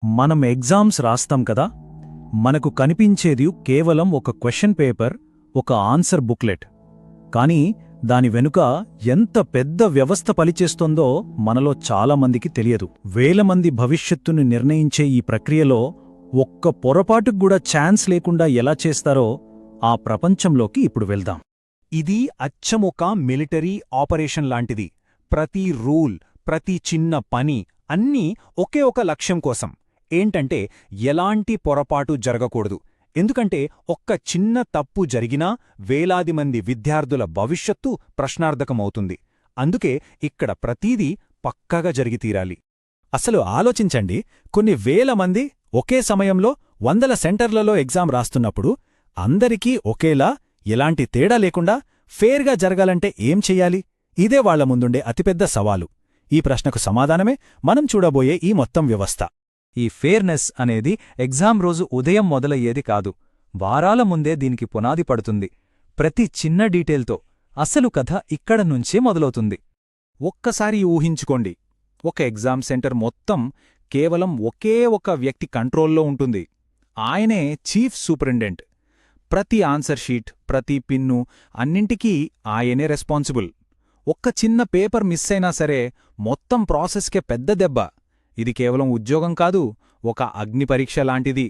మనం ఎగ్జామ్స్ రాస్తాం కదా, మనకు కనిపించేది కేవలం ఒక క్వశ్చన్ పేపర్, ఒక ఆన్సర్ బుక్లెట్. కానీ దాని వెనుక ఎంత పెద్ద వ్యవస్థ పనిచేస్తోందో మనలో చాలామందికి తెలియదు. వేల మంది భవిష్యత్తును నిర్ణయించే ఈ ప్రక్రియలో ఒక్క పొరపాటుకు కూడా ఛాన్స్ లేకుండా ఎలా చేస్తారో ఆ ప్రపంచంలోకి ఇప్పుడు వెళ్దాం. ఇది అచ్చమొక మిలిటరీ ఆపరేషన్ లాంటిది. ప్రతి రూల్, ప్రతి చిన్న పని అన్నీ ఒకే ఒక లక్ష్యం కోసం. ఏంటంటే ఎలాంటి పొరపాటు జరగకూడదు. ఎందుకంటే ఒక్క చిన్న తప్పు జరిగినా వేలాది మంది విద్యార్థుల భవిష్యత్తు ప్రశ్నార్థకమవుతుంది. అందుకే ఇక్కడ ప్రతీదీ పక్కాగా జరిగితీరాలి. అసలు ఆలోచించండి, కొన్ని వేల మంది ఒకే సమయంలో వందల సెంటర్లలో ఎగ్జామ్ రాస్తున్నప్పుడు అందరికీ ఒకేలా, ఎలాంటి తేడా లేకుండా ఫేర్గా జరగాలంటే ఏం చెయ్యాలి? ఇదే వాళ్ల ముందుండే అతిపెద్ద సవాలు. ఈ ప్రశ్నకు సమాధానమే మనం చూడబోయే ఈ మొత్తం వ్యవస్థ. ఈ ఫేర్నెస్ అనేది ఎగ్జామ్ రోజు ఉదయం మొదలయ్యేది కాదు. వారాల ముందే దీనికి పునాది పడుతుంది. ప్రతి చిన్న డీటెయిల్తో అసలు కథ ఇక్కడ నుంచే మొదలవుతుంది. ఒక్కసారి ఊహించుకోండి, ఒక ఎగ్జామ్ సెంటర్ మొత్తం కేవలం ఒకే ఒక వ్యక్తి కంట్రోల్లో ఉంటుంది. ఆయనే చీఫ్ సూపరింటెండెంట్. ప్రతి ఆన్సర్ షీట్, ప్రతి పిన్ను, అన్నింటికీ ఆయనే రెస్పాన్సిబుల్. ఒక్క చిన్న పేపర్ మిస్ అయినా సరే మొత్తం ప్రాసెస్కే పెద్ద దెబ్బ. ఇది కేవలం ఉద్యోగం కాదు, ఒక అగ్ని పరీక్ష లాంటిది.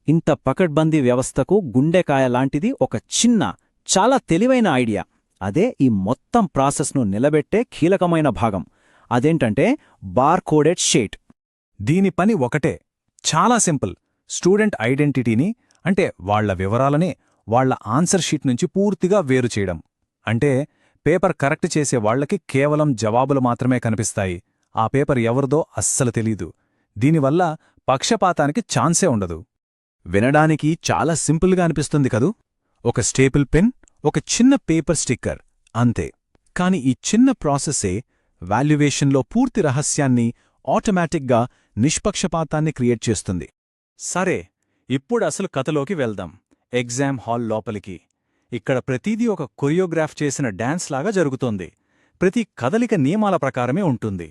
ఇంత పకడ్బందీ వ్యవస్థకు గుండెకాయ లాంటిది ఒక చిన్న, చాలా తెలివైన ఐడియా. అదే ఈ మొత్తం ప్రాసెస్ను నిలబెట్టే కీలకమైన భాగం. అదేంటంటే బార్కోడెడ్ షీట్. దీని పని ఒకటే, చాలా సింపుల్. స్టూడెంట్ ఐడెంటిటీని, అంటే వాళ్ల వివరాలనే వాళ్ల ఆన్సర్ షీట్ నుంచి పూర్తిగా వేరు చేయడం. అంటే పేపర్ కరెక్ట్ చేసే వాళ్లకి కేవలం జవాబులు మాత్రమే కనిపిస్తాయి. ఆ పేపర్ ఎవరిదో అస్సలు తెలీదు. దీనివల్ల పక్షపాతానికి ఛాన్సే ఉండదు. వినడానికి చాలా సింపుల్గా అనిపిస్తుంది కదూ? ఒక స్టేపుల్ పెన్, ఒక చిన్న పేపర్ స్టిక్కర్, అంతే. కాని ఈ చిన్న ప్రాసెసే వాల్యుయేషన్లో పూర్తి రహస్యాన్ని, ఆటోమేటిక్గా నిష్పక్షపాతాన్ని క్రియేట్ చేస్తుంది. సరే, ఇప్పుడు అసలు కథలోకి వెళ్దాం. ఎగ్జామ్ హాల్ లోపలికి. ఇక్కడ ప్రతిదీ ఒక కొరియోగ్రాఫ్ చేసిన డాన్స్ లాగా జరుగుతోంది. ప్రతి కదలిక నియమాల ప్రకారమే ఉంటుంది.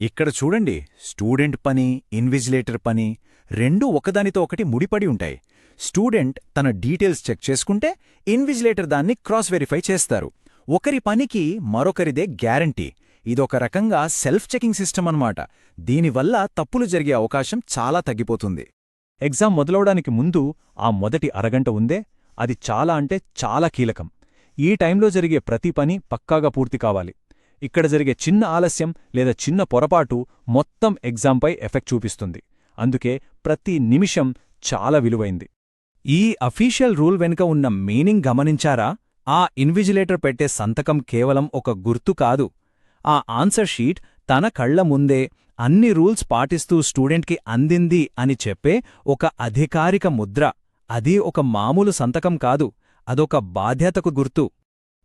ఇక్కడ చూడండి, స్టూడెంట్ పని, ఇన్విజిలేటర్ పని రెండూ ఒకదానితో ఒకటి ముడిపడి ఉంటాయి. స్టూడెంట్ తన డీటెయిల్స్ చెక్ చేసుకుంటే ఇన్విజిలేటర్ దాన్ని క్రాస్ వెరిఫై చేస్తారు. ఒకరి పనికి మరొకరిదే గ్యారంటీ. ఇదొక రకంగా సెల్ఫ్ చెకింగ్ సిస్టమ్ అన్నమాట. దీనివల్ల తప్పులు జరిగే అవకాశం చాలా తగ్గిపోతుంది. ఎగ్జామ్ మొదలవడానికి ముందు ఆ మొదటి అరగంట ఉందే, అది చాలా అంటే చాలా కీలకం. ఈ టైంలో జరిగే ప్రతి పని పక్కాగా పూర్తి కావాలి. ఇక్కడ జరిగే చిన్న ఆలస్యం లేదా చిన్న పొరపాటు మొత్తం ఎగ్జాంపై ఎఫెక్ట్ చూపిస్తుంది. అందుకే ప్రతి నిమిషం చాలా విలువైంది. ఈ అఫీషియల్ రూల్ వెనుక ఉన్న మీనింగ్ గమనించారా? ఆ ఇన్విజిలేటర్ పెట్టే సంతకం కేవలం ఒక గుర్తు కాదు. ఆ ఆన్సర్ షీట్ తన కళ్ల ముందే అన్ని రూల్స్ పాటిస్తూ స్టూడెంట్కి అందింది అని చెప్పే ఒక అధికారిక ముద్ర. అది ఒక మామూలు సంతకం కాదు, అదొక బాధ్యతకు గుర్తు.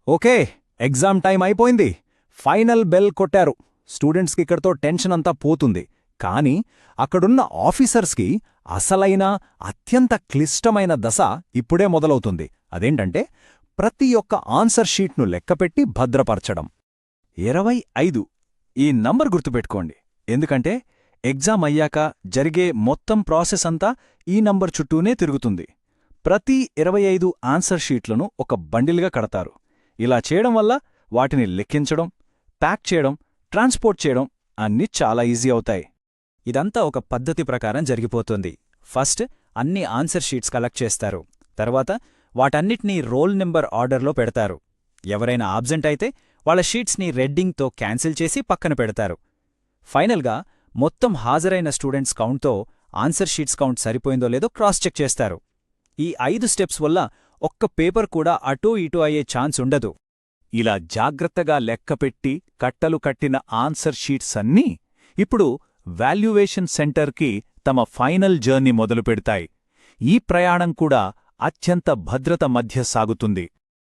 ఓకే, ఎగ్జామ్ టైం అయిపోయింది. ఫైనల్ బెల్ కొట్టారు. స్టూడెంట్స్కి ఇక్కడితో టెన్షన్ అంతా పోతుంది. కానీ అక్కడున్న ఆఫీసర్స్కి అసలైన, అత్యంత క్లిష్టమైన దశ ఇప్పుడే మొదలవుతుంది. అదేంటంటే ప్రతి ఒక్క ఆన్సర్ షీట్ను లెక్కపెట్టి భద్రపరచడం. 25. ఈ నంబర్ గుర్తుపెట్టుకోండి. ఎందుకంటే ఎగ్జామ్ అయ్యాక జరిగే మొత్తం ప్రాసెస్ అంతా ఈ నంబర్ చుట్టూనే తిరుగుతుంది. ప్రతి 25 ఆన్సర్ షీట్లను ఒక బండిల్గా కడతారు. ఇలా చేయడం వల్ల వాటిని లెక్కించడం, ప్యాక్ చేయడం, ట్రాన్స్పోర్ట్ చేయడం అన్నీ చాలా ఈజీ అవుతాయి. ఇదంతా ఒక పద్ధతి ప్రకారం జరిగిపోతుంది. ఫస్ట్ అన్ని ఆన్సర్ షీట్స్ కలెక్ట్ చేస్తారు. తర్వాత వాటన్నిటినీ రోల్ నెంబర్ ఆర్డర్లో పెడతారు. ఎవరైనా ఆబ్సెంట్ అయితే వాళ్ళ షీట్స్ని రెడ్డింగ్తో క్యాన్సిల్ చేసి పక్కన పెడతారు. ఫైనల్గా మొత్తం హాజరైన స్టూడెంట్స్ కౌంట్తో ఆన్సర్ షీట్స్ కౌంట్ సరిపోయిందో లేదో క్రాస్ చెక్ చేస్తారు. ఈ 5 స్టెప్స్ వల్ల ఒక్క పేపర్ కూడా అటూ ఇటూ అయ్యే ఛాన్స్ ఉండదు. ఇలా జాగ్రత్తగా లెక్కపెట్టి కట్టలు కట్టిన ఆన్సర్ షీట్స్ అన్నీ ఇప్పుడు వాల్యుయేషన్ సెంటర్కి తమ ఫైనల్ జర్నీ మొదలుపెడతాయి. ఈ ప్రయాణం కూడా అత్యంత భద్రత మధ్య సాగుతుంది.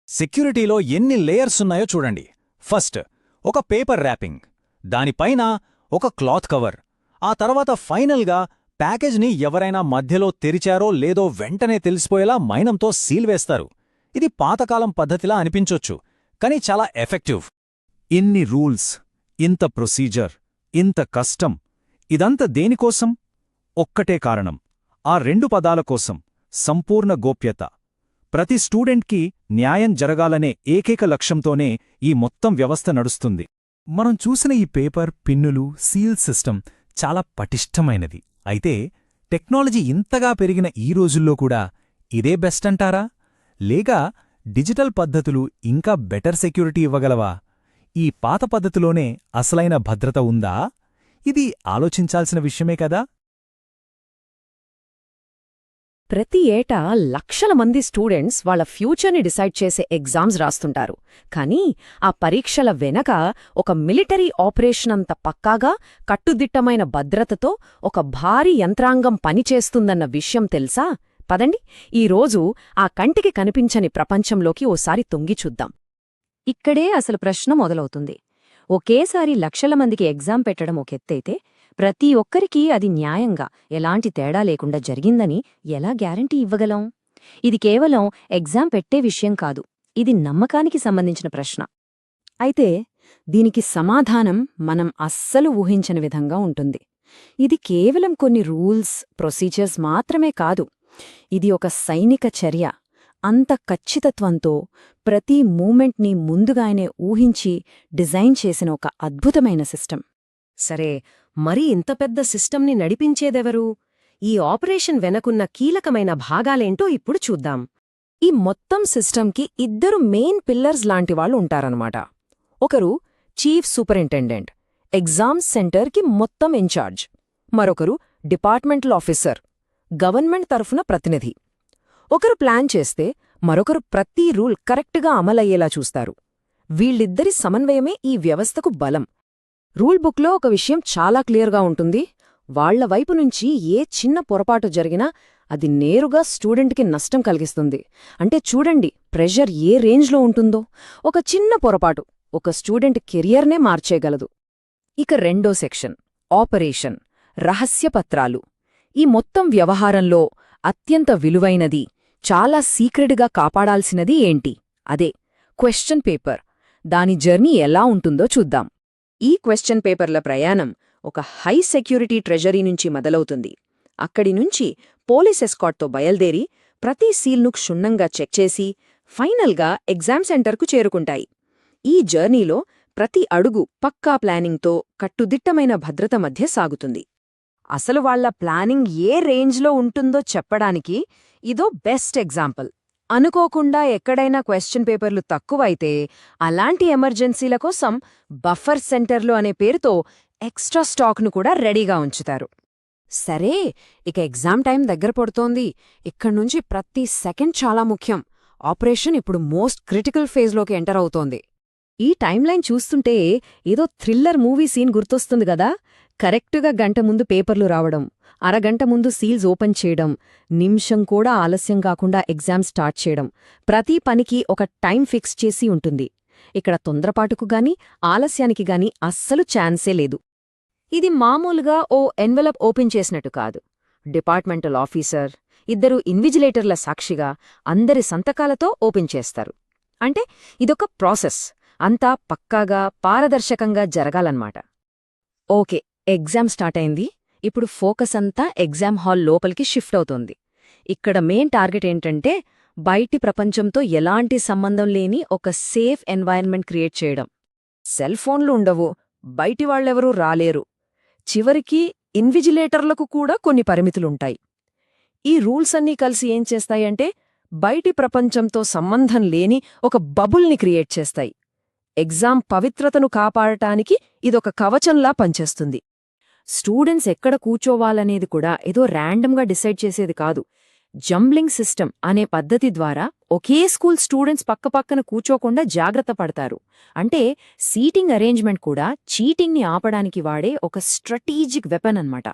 సెక్యూరిటీలో ఎన్ని లేయర్స్ ఉన్నాయో చూడండి. ఫస్ట్ ఒక పేపర్ ర్యాపింగ్, దానిపైన ఒక క్లాత్ కవర్. ఆ తర్వాత ఫైనల్గా ప్యాకేజ్ని ఎవరైనా మధ్యలో తెరిచారో లేదో వెంటనే తెలిసిపోయేలా మైనంతో సీల్ వేస్తారు. ఇది పాతకాలం పద్ధతిలా అనిపించొచ్చు, కానీ చాలా ఎఫెక్టివ్. ఇన్ని రూల్స్, ఇంత ప్రొసీజర్, ఇంత కష్టం, ఇదంతా దేనికోసం? ఒక్కటే కారణం, ఆ 2 పదాల కోసం: సంపూర్ణ గోప్యత. ప్రతి స్టూడెంట్కి న్యాయం జరగాలనే ఏకైక లక్ష్యంతోనే ఈ మొత్తం వ్యవస్థ నడుస్తుంది. మనం చూసిన ఈ పేపర్, పిన్నులు, సీల్ సిస్టమ్ చాలా పటిష్టమైనది. అయితే టెక్నాలజీ ఇంతగా పెరిగిన ఈ రోజుల్లో కూడా ఇదే బెస్ట్ అంటారా? లేక డిజిటల్ పద్ధతులు ఇంకా బెటర్ సెక్యూరిటీ ఇవ్వగలవా? ఈ పాత పద్ధతిలోనే అసలైన భద్రత ఉందా? ఇది ఆలోచించాల్సిన విషయమే కదా. ప్రతి ఏటా లక్షల మంది స్టూడెంట్స్ వాళ్ళ ఫ్యూచర్ని డిసైడ్ చేసే ఎగ్జామ్స్ రాస్తుంటారు. కానీ ఆ పరీక్షల వెనక ఒక మిలిటరీ ఆపరేషన్ అంత పక్కాగా, కట్టుదిట్టమైన భద్రతతో ఒక భారీ యంత్రాంగం పనిచేస్తుందన్న విషయం తెలుసా? పదండి, ఈరోజు ఆ కంటికి కనిపించని ప్రపంచంలోకి ఓసారి తొంగి చూద్దాం. ఇక్కడే అసలు ప్రశ్న మొదలవుతుంది. ఒకేసారి లక్షల మందికి ఎగ్జామ్ పెట్టడం ఒకెత్తైతే, ప్రతి ఒక్కరికీ అది న్యాయంగా, ఎలాంటి తేడా లేకుండా జరిగిందని ఎలా గ్యారంటీ ఇవ్వగలం? ఇది కేవలం ఎగ్జామ్ పెట్టే విషయం కాదు, ఇది నమ్మకానికి సంబంధించిన ప్రశ్న. అయితే దీనికి సమాధానం మనం అస్సలు ఊహించని విధంగా ఉంటుంది. ఇది కేవలం కొన్ని రూల్స్, ప్రొసీజర్స్ మాత్రమే కాదు. ఇది ఒక సైనిక చర్య. అంత ఖచ్చితత్వంతో ప్రతి మూమెంట్ని ముందుగానే ఊహించి డిజైన్ చేసిన ఒక అద్భుతమైన సిస్టమ్. సరే, మరి ఇంత పెద్ద సిస్టమ్ని నడిపించేదెవరు? ఈ ఆపరేషన్ వెనకున్న కీలకమైన భాగాలేంటో ఇప్పుడు చూద్దాం. ఈ మొత్తం సిస్టమ్కి 2 మెయిన్ పిల్లర్స్ లాంటివాళ్లు ఉంటారన్నమాట. ఒకరు చీఫ్ సూపరింటెండెంట్, ఎగ్జామ్స్ సెంటర్కి మొత్తం ఇన్ఛార్జ్. మరొకరు డిపార్ట్మెంటల్ ఆఫీసర్, గవర్నమెంట్ తరఫున ప్రతినిధి. ఒకరు ప్లాన్ చేస్తే మరొకరు ప్రతి రూల్ కరెక్ట్గా అమలయ్యేలా చూస్తారు. వీళ్ళిద్దరి సమన్వయమే ఈ వ్యవస్థకు బలం. రూల్ బుక్లో ఒక విషయం చాలా క్లియర్గా ఉంటుంది. వాళ్ల వైపు నుంచి ఏ చిన్న పొరపాటు జరిగినా అది నేరుగా స్టూడెంట్కి నష్టం కలిగిస్తుంది. అంటే చూడండి, ప్రెషర్ ఏ రేంజ్లో ఉంటుందో. ఒక చిన్న పొరపాటు ఒక స్టూడెంట్ కెరియర్నే మార్చేయగలదు. ఇక రెండో సెక్షన్, ఆపరేషన్, రహస్యపత్రాలు. ఈ మొత్తం వ్యవహారంలో అత్యంత విలువైనది, చాలా సీక్రెట్గా కాపాడాల్సినది ఏంటి? అదే క్వశ్చన్ పేపర్. దాని జర్నీ ఎలా ఉంటుందో చూద్దాం. ఈ క్వశ్చన్ పేపర్ల ప్రయాణం ఒక హై సెక్యూరిటీ ట్రెజరీ నుంచి మొదలవుతుంది. అక్కడి నుంచి పోలీస్ ఎస్కాట్తో బయల్దేరి ప్రతి సీల్ను క్షుణ్ణంగా చెక్ చేసి ఫైనల్గా ఎగ్జామ్ సెంటర్కు చేరుకుంటాయి. ఈ జర్నీలో ప్రతి అడుగు పక్కా ప్లానింగ్తో, కట్టుదిట్టమైన భద్రత మధ్య సాగుతుంది. అసలు వాళ్ల ప్లానింగ్ ఏ రేంజ్లో ఉంటుందో చెప్పడానికి ఇదో బెస్ట్ ఎగ్జాంపుల్. అనుకోకుండా ఎక్కడైనా క్వశ్చన్ పేపర్లు తక్కువైతే అలాంటి ఎమర్జెన్సీల కోసం బఫర్ సెంటర్లు అనే పేరుతో ఎక్స్ట్రా స్టాక్ను కూడా రెడీగా ఉంచుతారు. సరే, ఇక ఎగ్జామ్ టైం దగ్గర పడుతోంది. ఇక్కడ్నుంచి ప్రతి సెకండ్ చాలా ముఖ్యం. ఆపరేషన్ ఇప్పుడు మోస్ట్ క్రిటికల్ ఫేజ్లోకి ఎంటర్ అవుతోంది. ఈ టైంలైన్ చూస్తుంటే ఏదో థ్రిల్లర్ మూవీ సీన్ గుర్తొస్తుంది గదా. కరెక్టుగా గంట ముందు పేపర్లు రావడం, అరగంట ముందు సీల్స్ ఓపెన్ చేయడం, నిమిషం కూడా ఆలస్యం కాకుండా ఎగ్జామ్ స్టార్ట్ చేయడం. ప్రతి పనికి ఒక టైం ఫిక్స్ చేసి ఉంటుంది. ఇక్కడ తొందరపాటుకు గాని, ఆలస్యానికి గాని అస్సలు ఛాన్సే లేదు. ఇది మామూలుగా ఓ ఎన్వెలప్ ఓపెన్ చేసినట్టు కాదు. డిపార్ట్మెంటల్ ఆఫీసర్, 2 ఇన్విజిలేటర్ల సాక్షిగా అందరి సంతకాలతో ఓపెన్ చేస్తారు. అంటే ఇదొక ప్రాసెస్. అంతా పక్కాగా, పారదర్శకంగా జరగాలన్నమాట. ఓకే, ఎగ్జామ్ స్టార్ట్ అయింది. ఇప్పుడు ఫోకస్ అంతా ఎగ్జామ్ హాల్ లోపలికి షిఫ్ట్ అవుతోంది. ఇక్కడ మెయిన్ టార్గెట్ ఏంటంటే బయటి ప్రపంచంతో ఎలాంటి సంబంధం లేని ఒక సేఫ్ ఎన్వైరన్మెంట్ క్రియేట్ చేయడం. సెల్ ఫోన్లు ఉండవు, బయటి వాళ్ళెవరూ రాలేరు. చివరికి ఇన్విజిలేటర్లకు కూడా కొన్ని పరిమితులుంటాయి. ఈ రూల్స్ అన్నీ కలిసి ఏం చేస్తాయంటే బయటి ప్రపంచంతో సంబంధం లేని ఒక బబుల్ని క్రియేట్ చేస్తాయి. ఎగ్జామ్ పవిత్రతను కాపాడటానికి ఇదొక కవచంలా పనిచేస్తుంది. స్టూడెంట్స్ ఎక్కడ కూచోవాలనేది కూడా ఏదో ర్యాండమ్గా డిసైడ్ చేసేది కాదు. జంబ్లింగ్ సిస్టమ్ అనే పద్ధతి ద్వారా ఒకే స్కూల్ స్టూడెంట్స్ పక్కపక్కన కూచోకుండా జాగ్రత్త పడతారు. అంటే సీటింగ్ అరేంజ్మెంట్ కూడా చీటింగ్ని ఆపడానికి వాడే ఒక స్ట్రాటజిక్ వెపన్ అన్నమాట.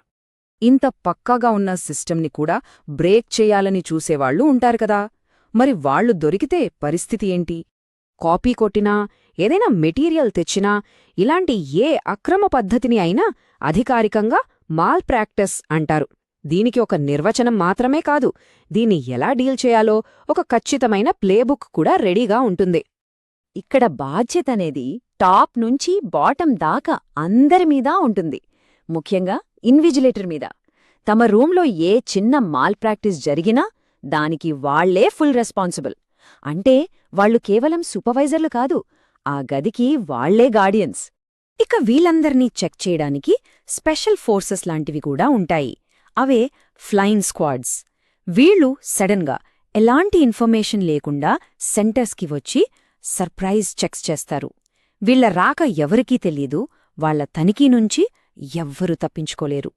ఇంత పక్కాగా ఉన్న సిస్టమ్ని కూడా బ్రేక్ చేయాలని చూసేవాళ్లు ఉంటారు కదా. మరి వాళ్లు దొరికితే పరిస్థితి ఏంటి? కాపీ కొట్టినా, ఏదైనా మెటీరియల్ తెచ్చినా, ఇలాంటి ఏ అక్రమ పద్ధతిని అయినా అధికారికంగా మాల్ ప్రాక్టీస్ అంటారు. దీనికి ఒక నిర్వచనం మాత్రమే కాదు, దీన్ని ఎలా డీల్ చేయాలో ఒక ఖచ్చితమైన ప్లేబుక్ కూడా రెడీగా ఉంటుంది. ఇక్కడ బాధ్యతనేది టాప్ నుంచి బాటం దాకా అందరి మీదా ఉంటుంది. ముఖ్యంగా ఇన్విజిలేటర్ మీద. తమ రూంలో ఏ చిన్న మాల్ ప్రాక్టీస్ జరిగినా దానికి వాళ్లే ఫుల్ రెస్పాన్సిబుల్. అంటే వాళ్లు కేవలం సూపర్వైజర్లు కాదు, ఆ గదికి వాళ్లే గార్డియన్స్. ఇక వీళ్ళందర్నీ చెక్ చేయడానికి స్పెషల్ ఫోర్సెస్ లాంటివి కూడా ఉంటాయి. అవే ఫ్లయింగ్ స్క్వాడ్స్. వీళ్ళు సడన్గా ఎలాంటి ఇన్ఫర్మేషన్ లేకుండా సెంటర్స్కి వచ్చి సర్ప్రైజ్ చెక్స్ చేస్తారు. వీళ్ల రాక ఎవరికీ తెలీదు, వాళ్ల తనిఖీ నుంచి ఎవ్వరూ తప్పించుకోలేరు.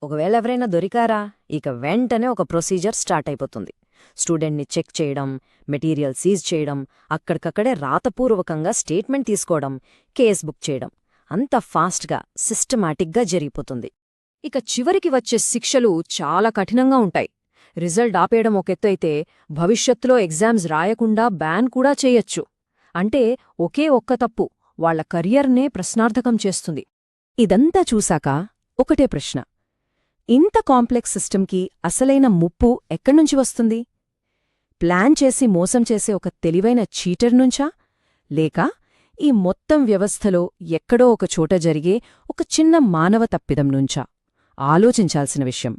ఒకవేళ ఎవరైనా దొరికారా, ఇక వెంటనే ఒక ప్రొసీజర్ స్టార్ట్ అయిపోతుంది. స్టూడెంట్ని చెక్ చేయడం, మెటీరియల్ సీజ్ చేయడం, అక్కడికక్కడే రాతపూర్వకంగా స్టేట్మెంట్ తీసుకోవడం, కేస్ బుక్ చేయడం, అంత ఫాస్ట్గా సిస్టమాటిక్గా జరిగిపోతుంది. ఇక చివరికి వచ్చే శిక్షలు చాలా కఠినంగా ఉంటాయి. రిజల్ట్ ఆపేయడం ఒక ఎత్తు అయితే, భవిష్యత్తులో ఎగ్జామ్స్ రాయకుండా బ్యాన్ కూడా చేయొచ్చు. అంటే ఒకే ఒక్క తప్పు వాళ్ల కెరియర్నే ప్రశ్నార్థకం చేస్తుంది. ఇదంతా చూశాక ఒకటే ప్రశ్న: ఇంత కాంప్లెక్స్ సిస్టమ్కి అసలైన ముప్పు ఎక్కడ్నుంచి వస్తుంది? ప్లాన్ చేసి మోసం చేసే ఒక తెలివైన చీటర్ నుంచా, లేక ఈ మొత్తం వ్యవస్థలో ఎక్కడో ఒక చోట జరిగే ఒక చిన్న మానవ తప్పిదం నుంచా? ఆలోచించాల్సిన విషయం.